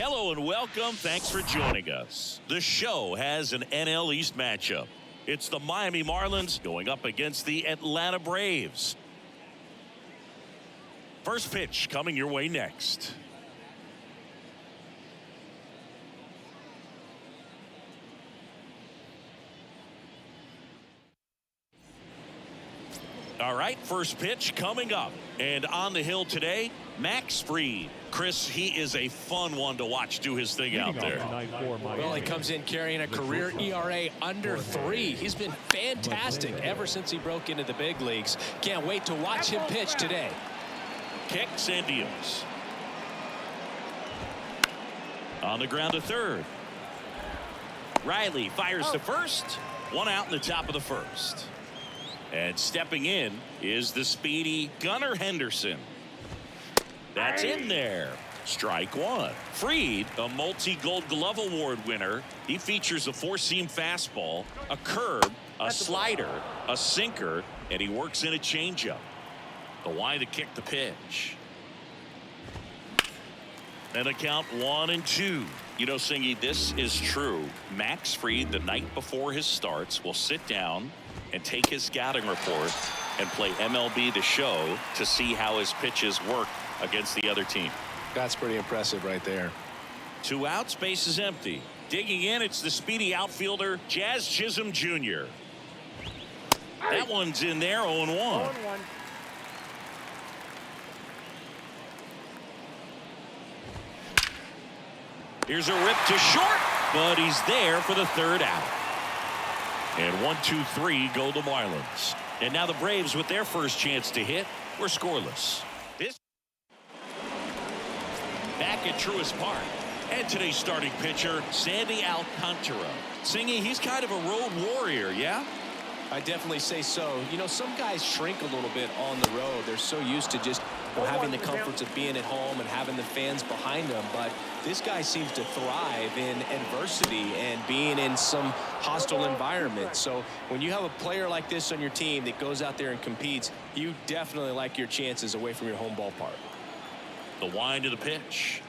Hello and welcome. Thanks for joining us. The show has an NL East matchup. It's the Miami Marlins going up against the Atlanta Braves. First pitch coming your way next. All right, first pitch coming up. And on the hill today, Max Fried. Chris, he is a fun one to watch do his thing out there. Well, he comes in carrying a career ERA under 3. He's been fantastic ever since he broke into the big leagues. Can't wait to watch him pitch today. Kicks and deals. On the ground to third. Riley fires to first. One out in the top of the first. And stepping in is the speedy Gunnar Henderson. That's in there. Strike one. Fried, a multi-Gold Glove Award winner. He features a four-seam fastball, a curve, a slider, a sinker, and he works in a changeup. The line to kick the pitch. And a count 1-2. You know, Singy, this is true. Max Fried, the night before his starts, will sit down and take his scouting report and play MLB The Show to see how his pitches work against the other team. That's pretty impressive right there. 2 outs, base is empty. Digging in, it's the speedy outfielder Jazz Chisholm Jr. That one's in there. 0-1. Here's a rip to short, but he's there for the third out. And 1-2-3 go the Marlins. And now the Braves, with their first chance to hit, were scoreless. This back at Truist Park. And today's starting pitcher, Sandy Alcantara. Singy, he's kind of a road warrior, yeah? I definitely say so. You know, some guys shrink a little bit on the road. They're so used to just having the comforts of being at home and having the fans behind them. But this guy seems to thrive in adversity and being in some hostile environment. So when you have a player like this on your team that goes out there and competes, you definitely like your chances away from your home ballpark. The wind of the pitch.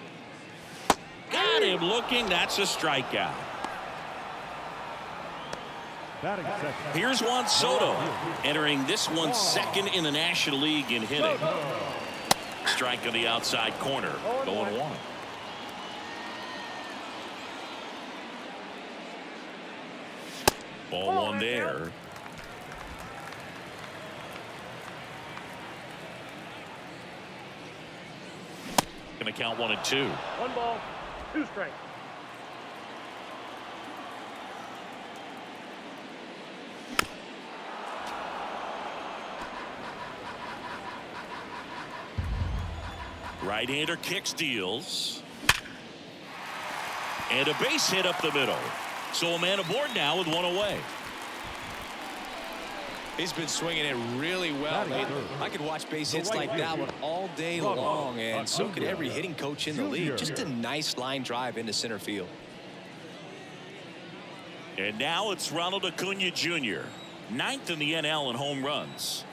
Got him looking. That's a strikeout. Here's Juan Soto, entering this one second in the National League in hitting. Strike on the outside corner. 0-1. Ball one there. Gonna count 1-2. 1 ball, 2 strikes. Right-hander kicks, deals. And a base hit up the middle. So a man aboard now with 1 away. He's been swinging it really well. I could watch base hits like that one all day long, and so could every hitting coach in the league. Just a nice line drive into center field. And now it's Ronald Acuna Jr., 9th in the NL in home runs.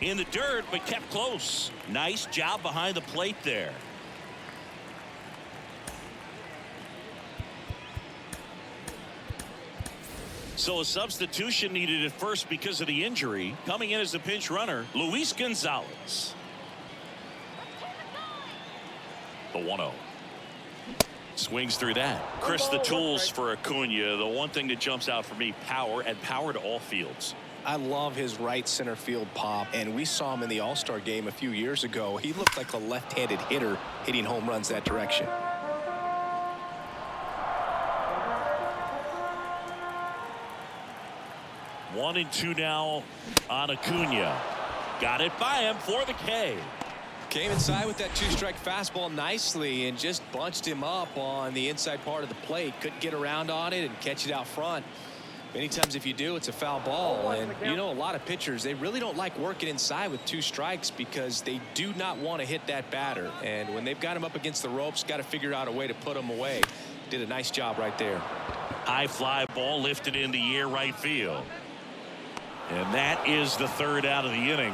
In the dirt, but kept close. Nice job behind the plate there. So a substitution needed at first because of the injury. Coming in as the pinch runner, Luis Gonzalez. The 1-0. Swings through that. Chris, the tools for Acuna, the one thing that jumps out for me, power, and power to all fields. I love his right center field pop, and we saw him in the All-Star game a few years ago. He looked like a left-handed hitter hitting home runs that direction. One and two now on Acuna. Got it by him for the K. Came inside with that 2-strike fastball nicely and just bunched him up on the inside part of the plate. Couldn't get around on it and catch it out front. Many times if you do, it's a foul ball. And you know, a lot of pitchers, they really don't like working inside with 2 strikes because they do not want to hit that batter. And when they've got him up against the ropes, got to figure out a way to put him away. Did a nice job right there. High fly ball lifted in the air right field. And that is the third out of the inning.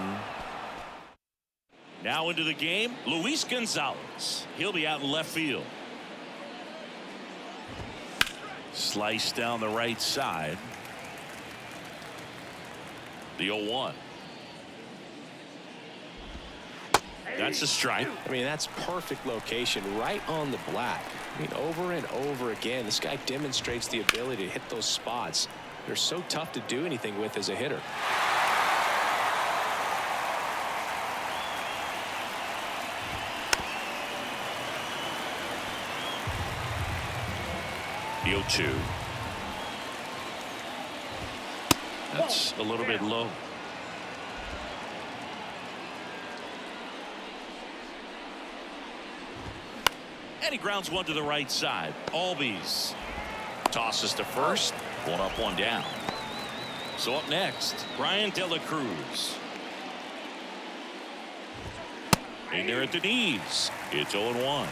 Now into the game, Luis Gonzalez. He'll be out in left field. Slice down the right side. The 0-1. That's a strike. I mean, that's perfect location right on the black. I mean, over and over again, this guy demonstrates the ability to hit those spots. They're so tough to do anything with as a hitter. The 0-2. That's a little bit low. And he grounds one to the right side. Albies tosses to first. One up, one down. So up next, Brian De La Cruz. In there at the knees. It's 0-1.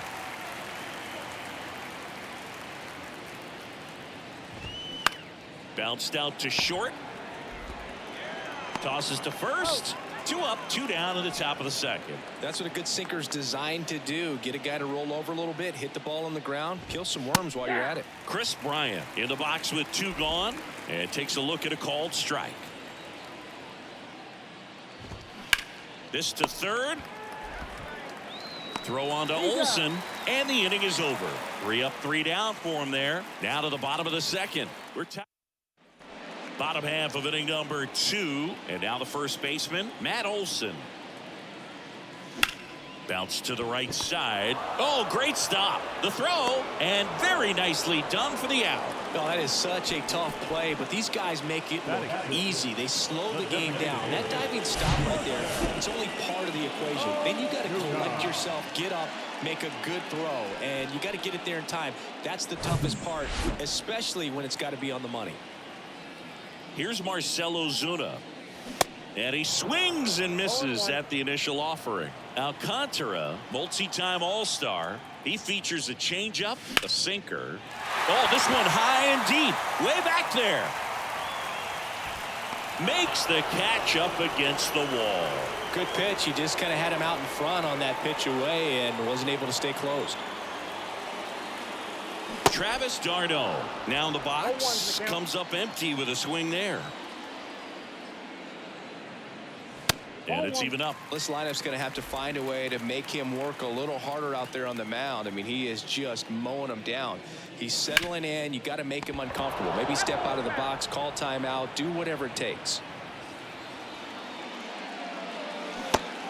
Bounced out to short. Tosses to first. Two up, two down at the top of the second. That's what a good sinker's designed to do. Get a guy to roll over a little bit, hit the ball on the ground, kill some worms while you're at it. Chris Bryant in the box with two gone and takes a look at a called strike. This to third. Throw on to Olsen, and the inning is over. 3 up, 3 down for him there. Now to the bottom of the second. We're bottom half of inning number 2, and now the first baseman, Matt Olson. Bounce to the right side. Oh, great stop. The throw, and very nicely done for the out. Oh, that is such a tough play, but these guys make it look easy. They slow the game down. That diving stop right there, it's only part of the equation. Then you got to collect yourself, get up, make a good throw, and you got to get it there in time. That's the toughest part, especially when it's got to be on the money. Here's Marcell Ozuna. And he swings and misses at the initial offering. Alcantara, multi-time All-Star. He features a changeup, a sinker. Oh, this one high and deep, way back there. Makes the catch up against the wall. Good pitch. He just kind of had him out in front on that pitch away and wasn't able to stay closed. Travis d'Arnaud now in the box, comes up empty with a swing there. And it's even up. This lineup's going to have to find a way to make him work a little harder out there on the mound. I mean, he is just mowing them down. He's settling in. You got to make him uncomfortable. Maybe step out of the box, call timeout, do whatever it takes.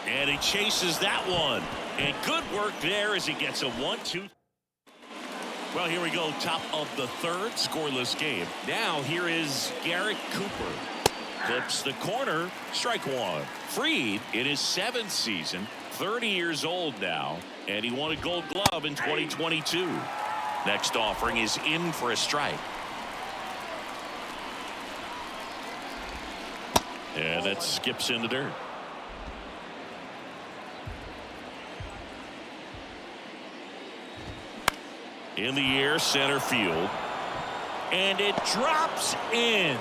And he chases that one. And good work there as he gets a 1-2. Well, here we go. Top of the third, scoreless game. Now here is Garrett Cooper. Clips the corner, strike one. Freed in his 7th season, 30 years old now, and he won a Gold Glove in 2022. Next offering is in for a strike. And that skips in the dirt. In the air, center field. And it drops in.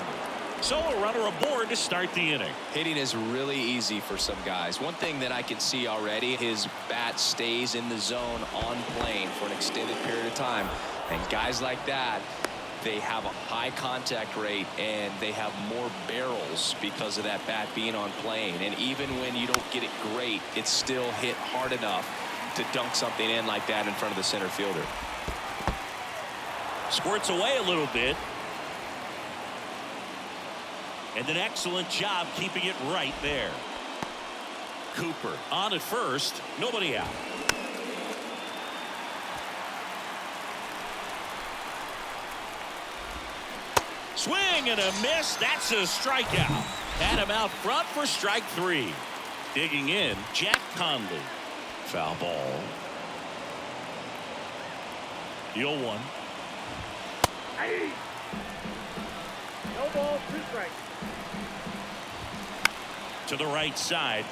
So a runner aboard to start the inning. Hitting is really easy for some guys. One thing that I can see already, his bat stays in the zone on plane for an extended period of time. And guys like that, they have a high contact rate and they have more barrels because of that bat being on plane. And even when you don't get it great, it's still hit hard enough to dunk something in like that in front of the center fielder. Squirts away a little bit. And an excellent job keeping it right there. Cooper on at first, nobody out. Swing and a miss. That's a strikeout. Had him out front for strike 3. Digging in, Jack Conley. Foul ball. The 0-1. Hey. No ball, 2 strikes. To the right side,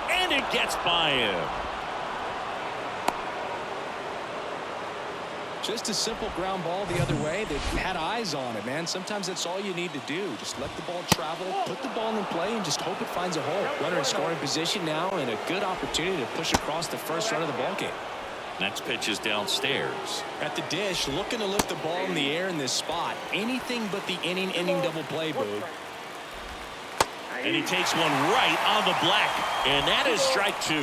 and it gets by him. Just a simple ground ball the other way that had eyes on it, man. Sometimes that's all you need to do. Just let the ball travel, put the ball in play, and just hope it finds a hole. Runner in scoring position now, and a good opportunity to push across the first run of the ball game. Next pitch is downstairs. At the dish, looking to lift the ball in the air in this spot. Anything but the inning double play, Boog. And he takes one right on the black. And that is strike 2.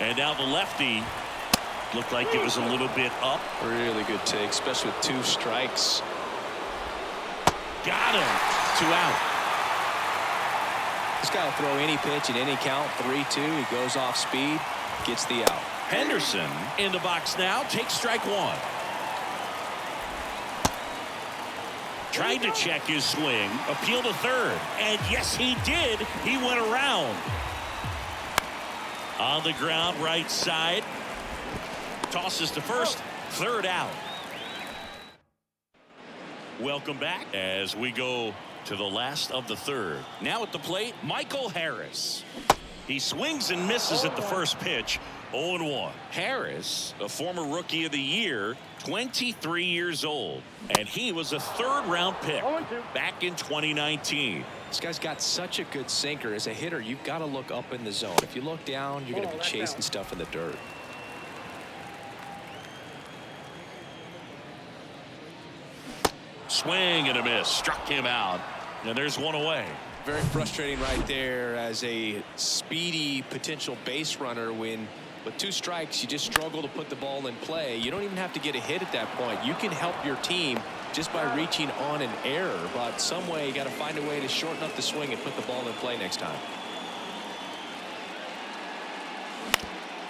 And now the lefty looked like it was a little bit up. Really good take, especially with 2 strikes. Got him. 2 out. This guy will throw any pitch in any count. 3-2. He goes off speed, gets the out. Henderson in the box now, takes strike 1. Tried to check his swing, appeal to third, and yes, he did. He went around. On the ground, right side. Tosses to first, third out. Welcome back as we go to the last of the third. Now at the plate, Michael Harris. He swings and misses at the first pitch. 0-1. Harris, a former Rookie of the Year, 23 years old, and he was a 3rd-round pick back in 2019. This guy's got such a good sinker. As a hitter, you've got to look up in the zone. If you look down, you're going to be chasing stuff in the dirt. Swing and a miss. Struck him out. And there's one away. Very frustrating right there as a speedy potential base runner when with 2 strikes you just struggle to put the ball in play. You don't even have to get a hit at that point. You can help your team just by reaching on an error, but some way you got to find a way to shorten up the swing and put the ball in play next time.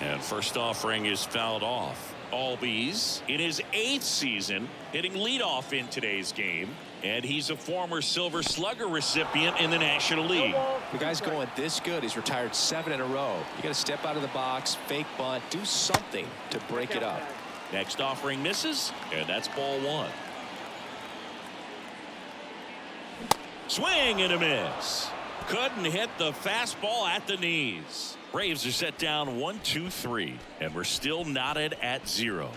And first offering is fouled off. Albies in his 8th season hitting leadoff in today's game, and he's a former Silver Slugger recipient in the National League. The guy's going this good. He's retired 7 in a row. You got to step out of the box, fake bunt, do something to break it up. Next offering misses, and that's ball 1. Swing and a miss. Couldn't hit the fastball at the knees. Braves are set down 1-2-3, and we're still knotted at 0.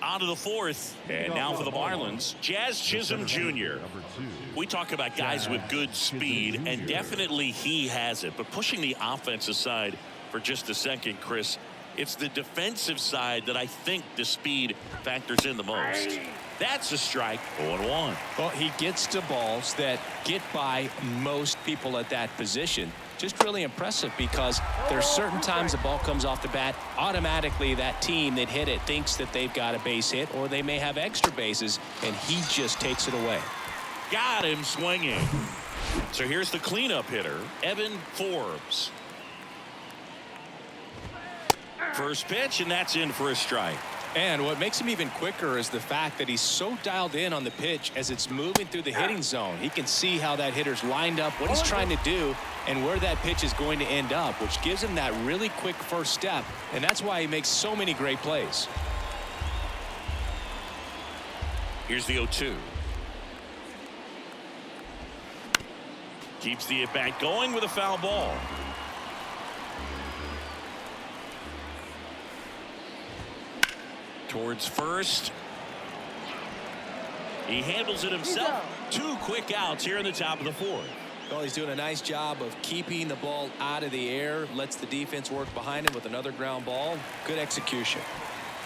On to the 4th, and now for the Marlins, Jazz Chisholm Jr. We talk about guys with good speed, and definitely he has it. But pushing the offense aside for just a second, Chris, it's the defensive side that I think the speed factors in the most. That's a strike. 0-1. Well, he gets to balls that get by most people at that position. Just really impressive because there's certain times the ball comes off the bat, automatically that team that hit it thinks that they've got a base hit, or they may have extra bases, and he just takes it away. Got him swinging. So here's the cleanup hitter, Evan Forbes. First pitch, and that's in for a strike. And what makes him even quicker is the fact that he's so dialed in on the pitch as it's moving through the hitting zone. He can see how that hitter's lined up, what he's trying to do, and where that pitch is going to end up, which gives him that really quick first step, and that's why he makes so many great plays. Here's the 0-2. Keeps the at-bat going with a foul ball. Towards first. He handles it himself. 2 quick outs here in the top of the 4th. Well, he's doing a nice job of keeping the ball out of the air. Lets the defense work behind him with another ground ball. Good execution.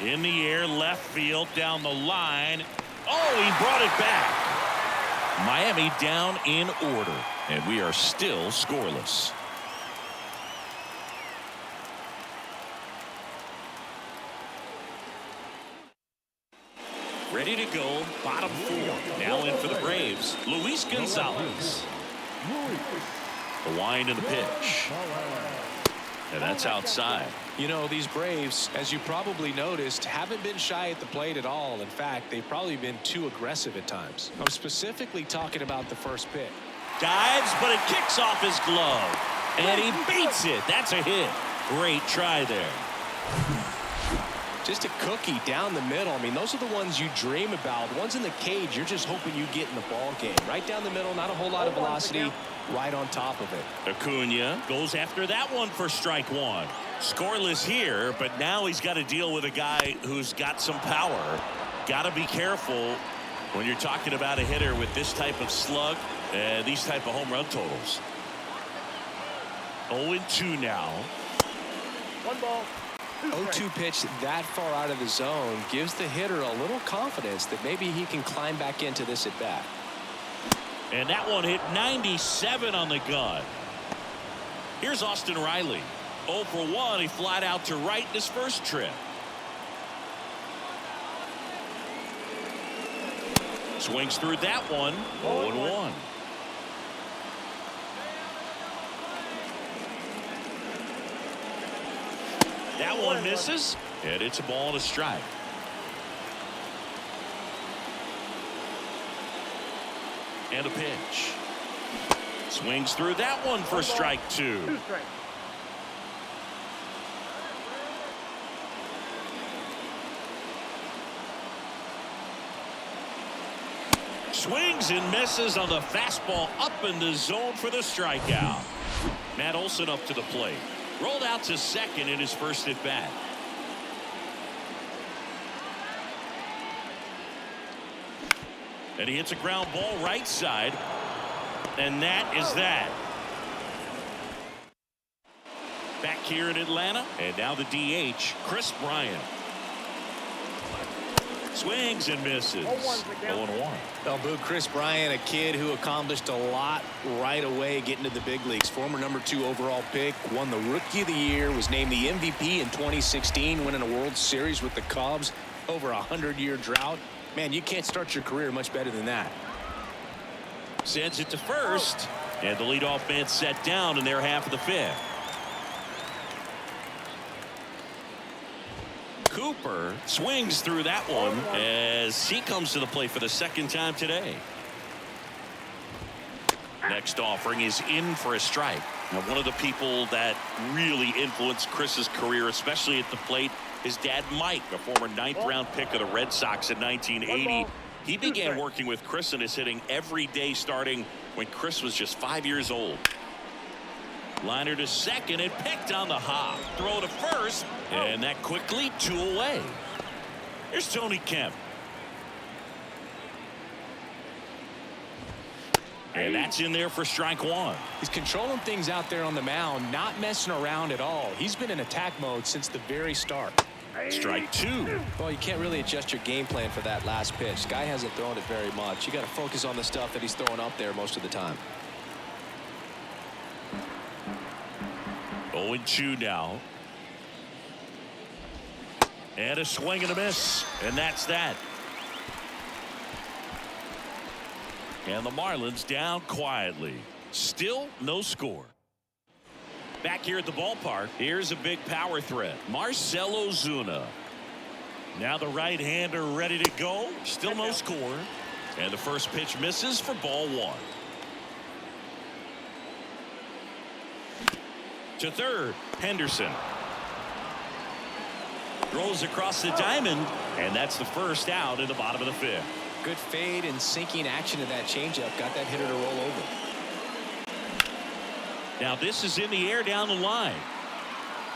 In the air, left field, down the line. Oh, he brought it back. Miami down in order, and we are still scoreless. Ready to go, bottom 4. Now in for the Braves, Luis Gonzalez. The wind and the pitch. And that's outside. You know, these Braves, as you probably noticed, haven't been shy at the plate at all. In fact, they've probably been too aggressive at times. I'm specifically talking about the first pitch. Dives, but it kicks off his glove. And he beats it. That's a hit. Great try there. Just a cookie down the middle. I mean, those are the ones you dream about. Ones in the cage, you're just hoping you get in the ball game. Right down the middle, not a whole lot of velocity, right on top of it. Acuna goes after that one for strike one. Scoreless here, but now he's got to deal with a guy who's got some power. Got to be careful when you're talking about a hitter with this type of slug and these type of home run totals. 0-2 now. 1 ball. 0-2 pitch that far out of the zone gives the hitter a little confidence that maybe he can climb back into this at bat. And that one hit 97 on the gun. Here's Austin Riley. 0 for 1. He flied out to right in his first trip. Swings through that one. 0-1. That one misses, and it's a ball and a strike. And a pitch. Swings through that one for strike 2. 2 strikes. Swings and misses on the fastball up in the zone for the strikeout. Matt Olson up to the plate. Rolled out to second in his first at bat. And he hits a ground ball right side. And that is that. Back here in Atlanta. And now the DH, Kris Bryant. Swings and misses. 0-1. Well, Boo, Kris Bryant, a kid who accomplished a lot right away getting to the big leagues. Former #2 overall pick, won the Rookie of the Year, was named the MVP in 2016, winning a World Series with the Cubs over a 100-year drought. Man, you can't start your career much better than that. Sends it to first. And the leadoff man set down in their half of the 5th. Cooper swings through that one as he comes to the plate for the second time today. Next offering is in for a strike. Now, one of the people that really influenced Chris's career, especially at the plate, his dad Mike, a former 9th-round pick of the Red Sox in 1980. He began working with Chris in his hitting every day starting when Chris was just 5 years old. Liner to second and picked on the hop. Throw to first, and that quickly 2 away. Here's Tony Kemp. And that's in there for strike 1. He's controlling things out there on the mound, not messing around at all. He's been in attack mode since the very start. Strike 2. Well, you can't really adjust your game plan for that last pitch. Guy hasn't thrown it very much. You got to focus on the stuff that he's throwing up there most of the time. 0-2 now. And a swing and a miss. And that's that. And the Marlins down quietly. Still no score. Back here at the ballpark, here's a big power threat. Marcell Ozuna. Now the right-hander ready to go. Still no score. And the first pitch misses for ball 1. To third, Henderson. Throws across the diamond, and that's the first out in the bottom of the 5th. Good fade and sinking action of that changeup. Got that hitter to roll over. Now this is in the air down the line.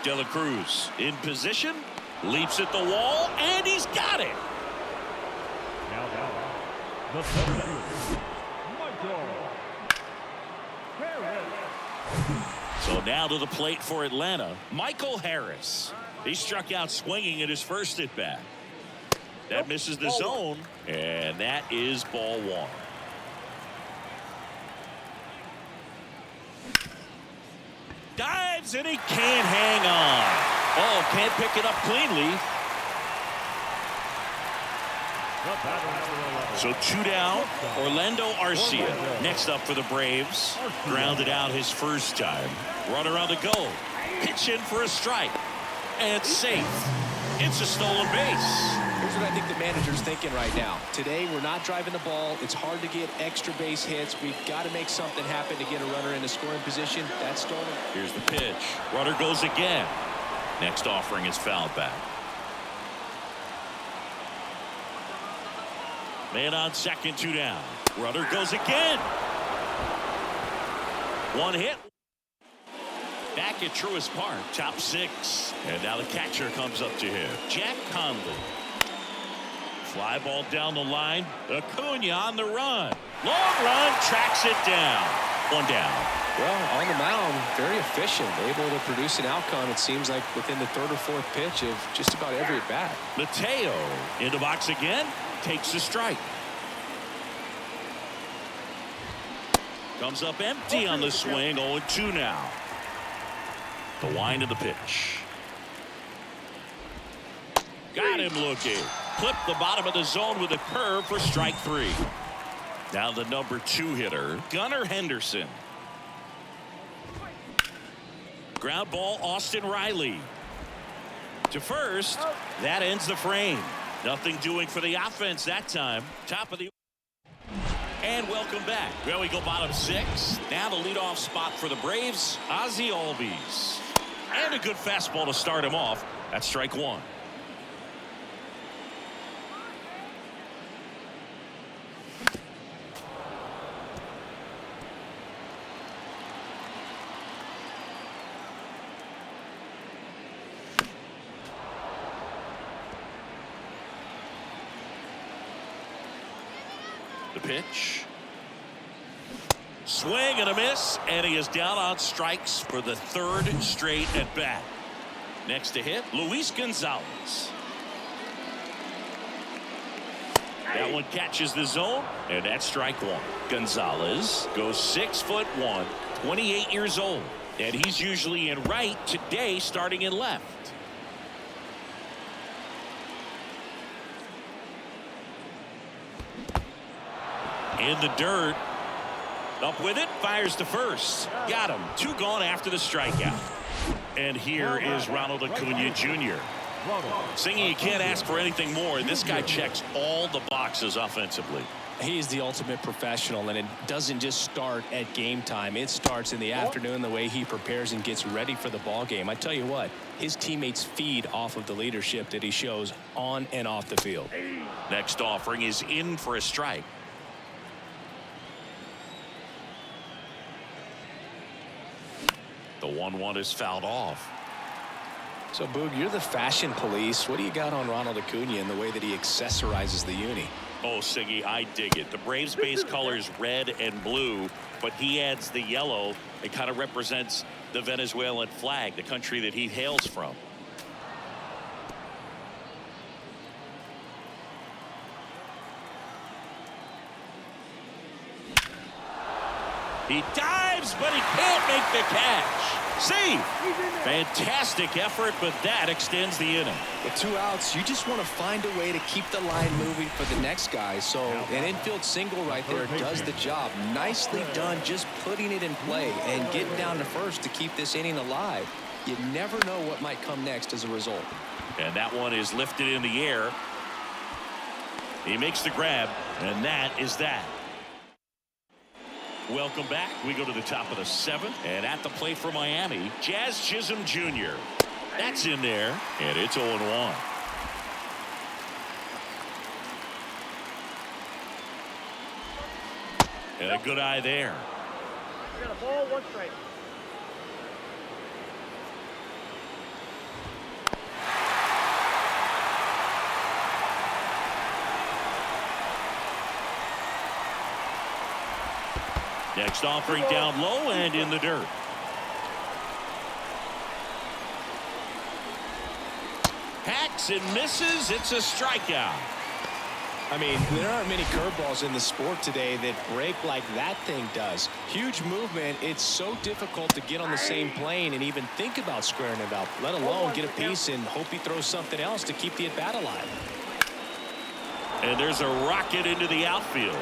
De La Cruz in position, leaps at the wall, and he's got it. Now, the substitute, Michael Harris. So now to the plate for Atlanta, Michael Harris. He struck out swinging at his first at bat. That misses the zone, and that is ball 1. Dives, and he can't hang on. Oh, can't pick it up cleanly. So 2 down. Orlando Arcia next up for the Braves. Grounded out his first time. Runner on the go. Pitch in for a strike. And it's safe. It's a stolen base. Here's what I think the manager's thinking right now. Today, we're not driving the ball. It's hard to get extra base hits. We've got to make something happen to get a runner in a scoring position. That's stolen. Here's the pitch. Runner goes again. Next offering is fouled back. Man on second, 2 down. Runner goes again. One hit. Back at Truist Park, top 6. And now the catcher comes up to him. Jack Conley. Fly ball down the line. Acuna on the run. Long run, tracks it down. 1 down. Well, on the mound, very efficient, able to produce an outcome, it seems like, within the 3rd or 4th pitch of just about every at bat. Mateo in the box again, takes a strike. Comes up empty on the swing, 0-2 now. The wind of the pitch. Got him looking. Clipped the bottom of the zone with a curve for strike 3. Now the number 2 hitter, Gunnar Henderson. Ground ball, Austin Riley. To first, that ends the frame. Nothing doing for the offense that time. Top of the... And welcome back. Well, we go bottom 6. Now the leadoff spot for the Braves, Ozzy Albies. And a good fastball to start him off. That's strike 1. The pitch. Swing and a miss, and he is down on strikes for the 3rd straight at bat. Next to hit, Luis Gonzalez. That one catches the zone, and that's strike 1. Gonzalez goes 6'1", 28 years old, and he's usually in right, today starting in left. In the dirt. Up with it. Fires to first. Got him. 2 gone after the strikeout. And here is Ronald Acuna Jr. Singing, you can't ask for anything more. This guy checks all the boxes offensively. He is the ultimate professional, and it doesn't just start at game time. It starts in the afternoon, the way he prepares and gets ready for the ball game. I tell you what, his teammates feed off of the leadership that he shows on and off the field. Next offering is in for a strike. The 1-1 is fouled off. So, Boog, you're the fashion police. What do you got on Ronald Acuna in the way that he accessorizes the uni? Oh, Siggy, I dig it. The Braves base colors red and blue, but he adds the yellow. It kind of represents the Venezuelan flag, the country that he hails from. He dives, but he can't make the catch. See, fantastic effort, but that extends the inning. With 2 outs, you just want to find a way to keep the line moving for the next guy. So an infield single right there does the job. Nicely done, just putting it in play and getting down to first to keep this inning alive. You never know what might come next as a result. And that one is lifted in the air. He makes the grab, and that is that. Welcome back. We go to the top of the 7th, and at the plate for Miami, Jazz Chisholm Jr. That's in there, and it's 0-1. And a good eye there. We got a ball, 1 strike. Next offering down low and in the dirt. Hacks and misses. It's a strikeout. I mean, there aren't many curveballs in the sport today that break like that thing does. Huge movement. It's so difficult to get on the same plane and even think about squaring it up, let alone get a piece and hope he throws something else to keep the at-bat alive. And there's a rocket into the outfield.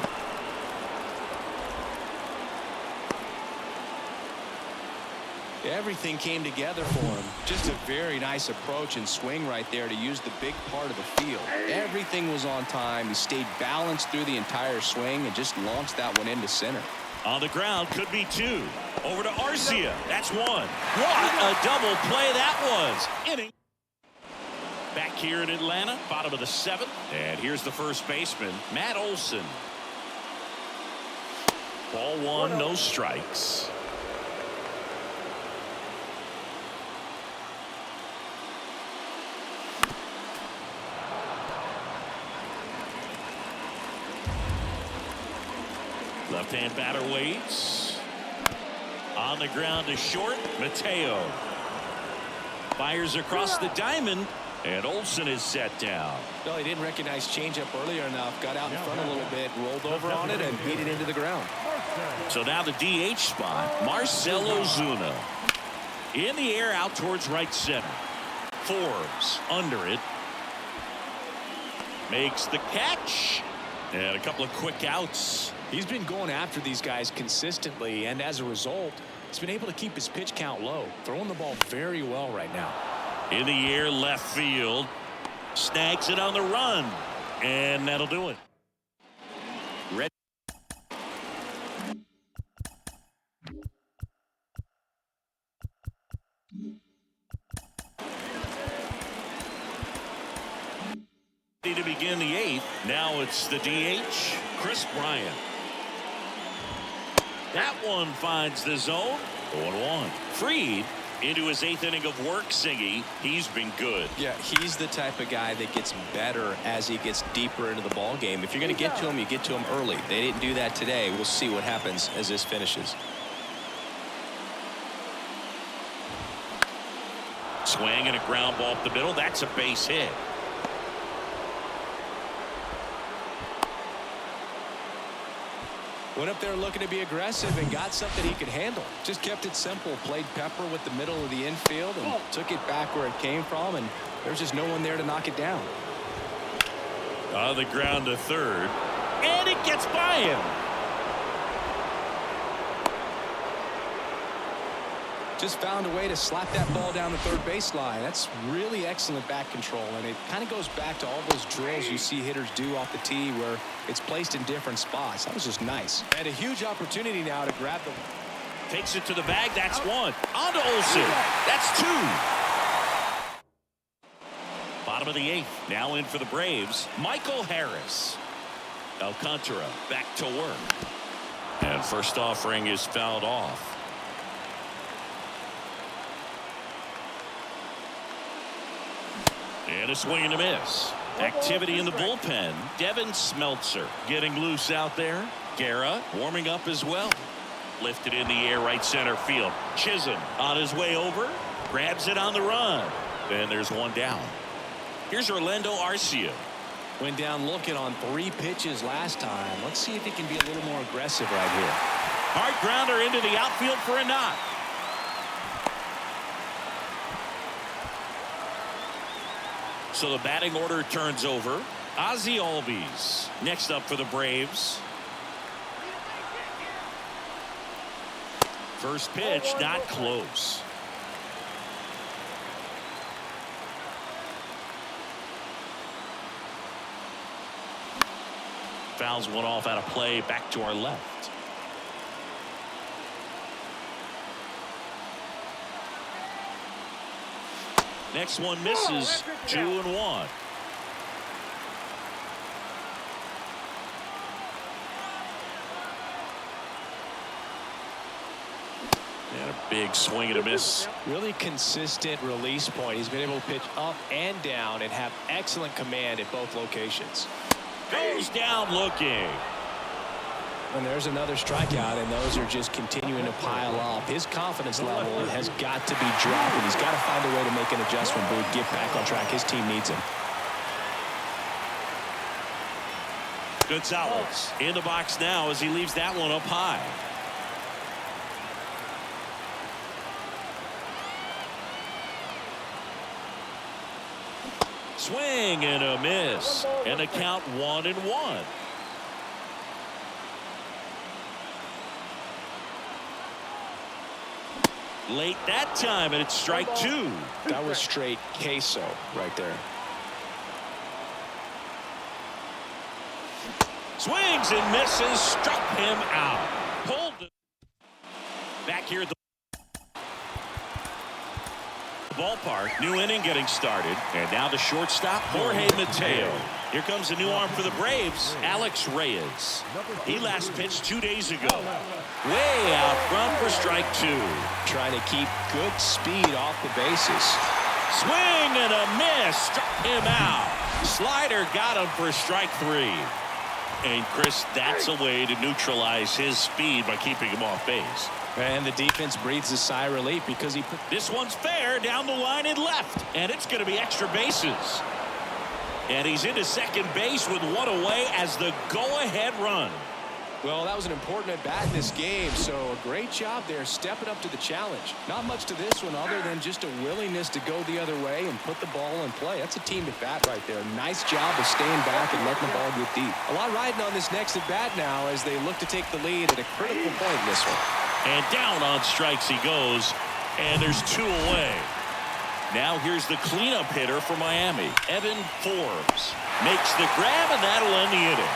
Everything came together for him. Just a very nice approach and swing right there to use the big part of the field. Everything was on time. He stayed balanced through the entire swing and just launched that one into center. On the ground, could be 2. Over to Arcia. That's 1. What a double play that was. Inning. Back here in Atlanta, bottom of the 7th. And here's the first baseman, Matt Olson. Ball 1, no strikes. Left-hand batter waits. On the ground to short. Mateo fires across the diamond, and Olson is set down. No, he didn't recognize changeup earlier enough. Got out in front a little bit, rolled over on it, and beat it into the ground. So now the DH spot, Marcell Ozuna. In the air out towards right center. Forbes under it. Makes the catch. And a couple of quick outs. He's been going after these guys consistently, and as a result, he's been able to keep his pitch count low. Throwing the ball very well right now. In the air, left field. Snags it on the run. And that'll do it. Ready to begin the 8th. Now it's the DH, Chris Bryant. That one finds the zone. 0-1. Freed into his 8th inning of work, Singy. He's been good. Yeah, he's the type of guy that gets better as he gets deeper into the ball game. If you're going to get to him, you get to him early. They didn't do that today. We'll see what happens as this finishes. Swing and a ground ball up the middle. That's a base hit. Went up there looking to be aggressive and got something he could handle. Just kept it simple. Played pepper with the middle of the infield and took it back where it came from, and there's just no one there to knock it down. On the ground to third, and it gets by him. Just found a way to slap that ball down the third baseline. That's really excellent back control, and it kind of goes back to all those drills you see hitters do off the tee where it's placed in different spots. That was just nice. And a huge opportunity now to grab the... Takes it to the bag. That's one. On to Olson. That's 2. Bottom of the 8th. Now in for the Braves, Michael Harris. Alcantara back to work. And first offering is fouled off. And a swing and a miss. Activity in the bullpen. Devin Smeltzer getting loose out there. Guerra warming up as well. Lifted in the air, right center field. Chisholm on his way over. Grabs it on the run. And there's one down. Here's Orlando Arcia. Went down looking on 3 pitches last time. Let's see if he can be a little more aggressive right here. Hard grounder into the outfield for a knock. So the batting order turns over. Ozzy Albies next up for the Braves. First pitch not close. Fouls one off out of play. Back to our left. Next one misses. 2-1. And a big swing and a miss. Really consistent release point. He's been able to pitch up and down and have excellent command at both locations. Goes down looking. And there's another strikeout, and those are just continuing to pile up. His confidence level has got to be dropping. He's got to find a way to make an adjustment, but get back on track. His team needs him. Gonzalez in the box now as he leaves that one up high. Swing and a miss, and the count 1-1. Late that time, and it's strike 2. That was straight queso right there. Swings and misses, struck him out. Pulled back here at the ballpark. New inning getting started. And now the shortstop, Jorge Mateo. Here comes a new arm for the Braves, Alex Reyes. He last pitched 2 days ago. Way out front for strike 2. Trying to keep good speed off the bases. Swing and a miss. Struck him out. Slider got him for strike 3. And Chris, that's a way to neutralize his speed by keeping him off base. And the defense breathes a sigh of relief because he put this one's fair down the line and left. And it's going to be extra bases. And he's into second base with one away as the go-ahead run. Well, that was an important at-bat in this game, so a great job there stepping up to the challenge. Not much to this one other than just a willingness to go the other way and put the ball in play. That's a team at-bat right there. Nice job of staying back and letting the ball get deep. A lot riding on this next at-bat now as they look to take the lead at a critical point in this one. And down on strikes he goes, and there's 2 away. Now here's the cleanup hitter for Miami, Evan Forbes. Makes the grab, and that'll end the inning.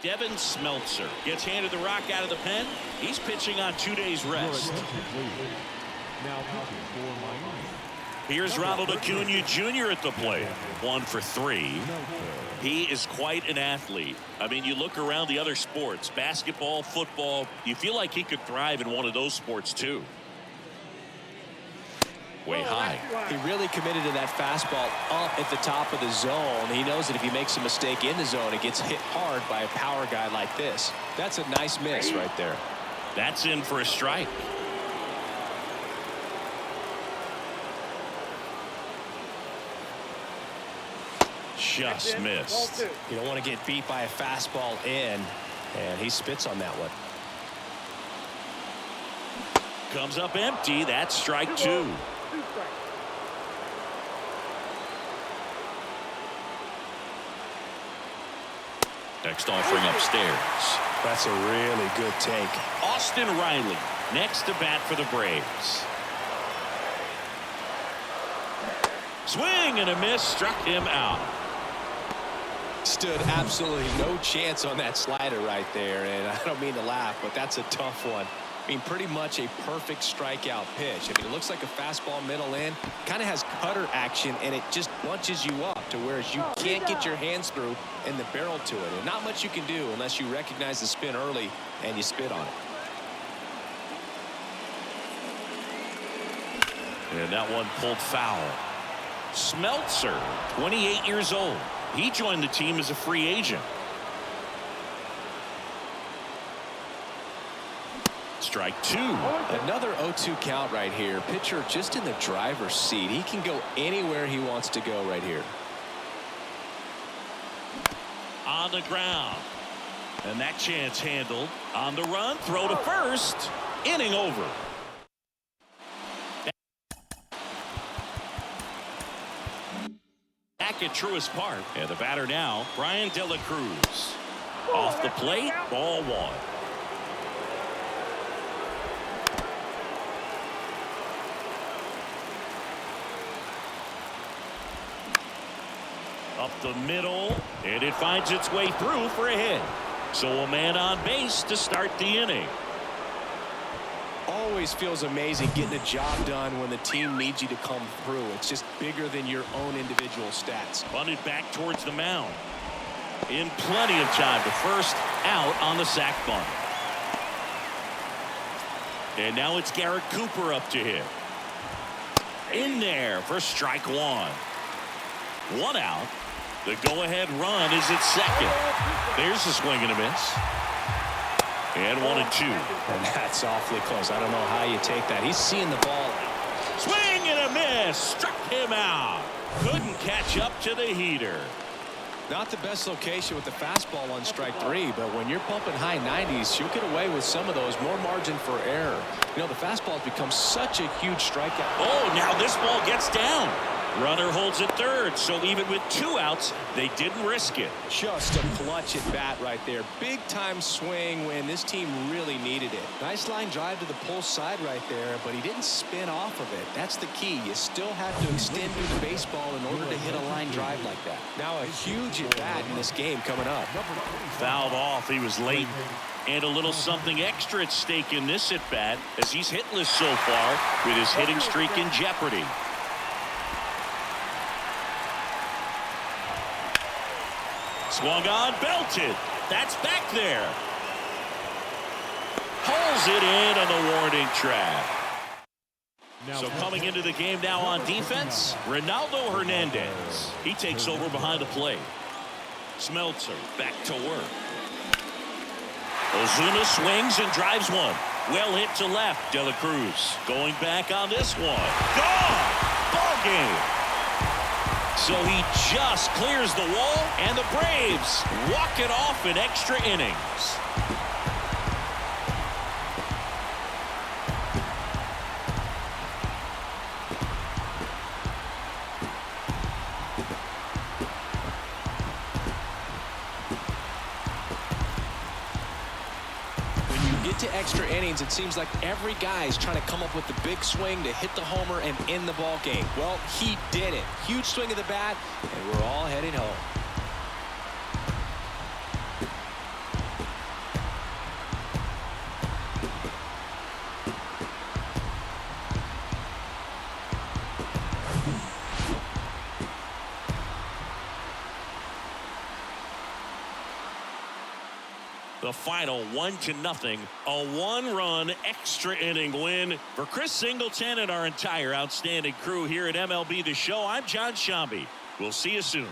Devin Smeltzer gets handed the rock out of the pen. He's pitching on 2 days rest. Here's Ronald Acuna Jr. at the plate. 1 for 3. He is quite an athlete. I mean, you look around the other sports, basketball, football, you feel like he could thrive in one of those sports too. Way high. He really committed to that fastball up at the top of the zone. He knows that if he makes a mistake in the zone, it gets hit hard by a power guy like this. That's a nice miss right there. That's in for a strike. Just missed. You don't want to get beat by a fastball in, and he spits on that one. Comes up empty. That's strike 2. Next offering upstairs. That's a really good take. Austin Riley next to bat for the Braves. Swing and a miss, struck him out. Stood absolutely no chance on that slider right there, and I don't mean to laugh, but that's a tough one. I mean, pretty much a perfect strikeout pitch. I mean, it looks like a fastball middle in, kind of has cutter action, and it just bunches you up to where you can't get your hands through and the barrel to it. And not much you can do unless you recognize the spin early and you spit on it. And that one pulled foul. Smeltzer, 28 years old. He joined the team as a free agent. Strike 2. Another 0-2 count right here. Pitcher just in the driver's seat. He can go anywhere he wants to go right here. On the ground. And that chance handled. On the run. Throw to first. Inning over. Back at Truist Park. And the batter now, Brian De La Cruz. Off the plate. Ball 1. Up the middle, and it finds its way through for a hit. So a man on base to start the inning. Always feels amazing getting a job done when the team needs you to come through. It's just bigger than your own individual stats. Bunted back towards the mound. In plenty of time to first, out on the sac bunt. And now it's Garrett Cooper up to hit. In there for strike 1. 1 out. The go-ahead run is at second. There's a swing and a miss. And 1-2. And that's awfully close. I don't know how you take that. He's seeing the ball. Swing and a miss. Struck him out. Couldn't catch up to the heater. Not the best location with the fastball on strike 3, but when you're pumping high 90s, you'll get away with some of those. More margin for error. You know, the fastball has become such a huge strikeout. Oh, now this ball gets down. Runner holds at third, so even with 2 outs, they didn't risk it. Just a clutch at bat right there. Big time swing when this team really needed it. Nice line drive to the pull side right there, but he didn't spin off of it. That's the key. You still have to extend through the baseball in order to hit a line drive like that. Now a huge at-bat in this game coming up. Fouled off. He was late. And a little something extra at stake in this at-bat as he's hitless so far with his hitting streak in jeopardy. Swung on, belted. That's back there. Pulls it in on the warning track. So coming into the game now on defense, Ronaldo Hernandez. He takes over behind the plate. Smeltzer back to work. Ozuna swings and drives one. Well hit to left. De La Cruz going back on this one. Gone! Ball game. So he just clears the wall, and the Braves walk it off in extra innings. To extra innings, it seems like every guy is trying to come up with the big swing to hit the homer and end the ball game. Well, he did it. Huge swing of the bat, and we're all heading home. The final 1-0, a one-run extra inning win for Chris Singleton and our entire outstanding crew here at MLB The Show. I'm John Shambi. We'll see you soon.